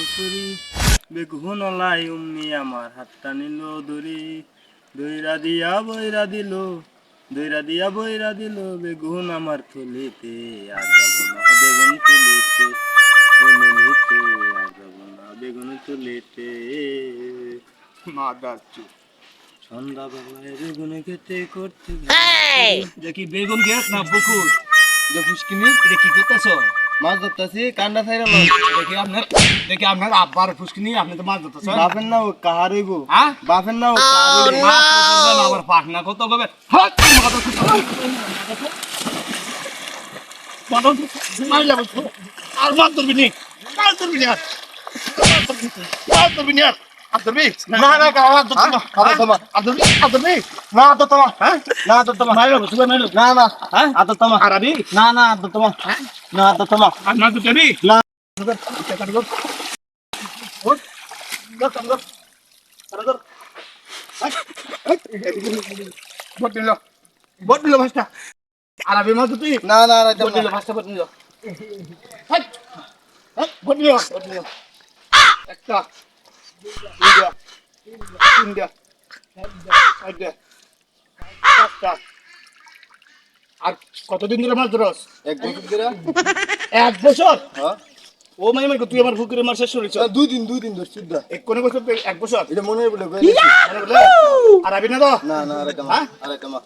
পুকুরি বেগুন লাই উম্মি আমার হাতটা নিল দড়ি দইরা দিয়া বইরা দিল বেগুন আমার থলিতে আর যাব না বেগুন তুলিতে বললিতে আর যাব না বেগুন তুলিতে মাদারচু সন্ধ্যাবেলায় বেগুন খেতে করতে দেখি বেগুন গ্যাস না পুকুর যে ফুসকিনি এটা কি করতেছ? মাছ ধরতেছি কান্ডা ছাইরা দেখি আপনার আব্বার ফুসকিনি আপনি তো মাছ ধরতেছ। বাপের না ও কাহার হইব হ্যাঁ বাপের না ও কাহার হইব মাছ ধরবেন আবার পাখনা কত হবে আর মাছ ধরবি নি মাছ ধরবি নি আর মাছ ধরবি নি আর আর ধরবি না না কাহার তোমা না তো তোমার হ্যাঁ না তো তোমা মাইলো তুমি মাইলো না না হ্যাঁ আতো তোমা আর আবি না না আতো তোমা না তো তোমা আর না তো দেবি না কাট গো ওট গো কাম গো আর ধর বট নিল ভাষটা আর আবি মাছ তুই না না না বট নিল ভাষটা বট নিল বট নিল একটা দুইটা তিনটা চারটা পাঁচটা আর কতদিন ধরে মাছ ধরস? এক বছর ধরে 1 বছর? হ্যাঁ ও মানে মানে তুই আমার পুকুরে মাছ শেষ করেছ? দুই দিন ধরে সিদ্ধা এক কোন বছর 1 বছর এটা মনে বলে আর আবি না তো না না আরে কামা হ্যাঁ? আরে কামা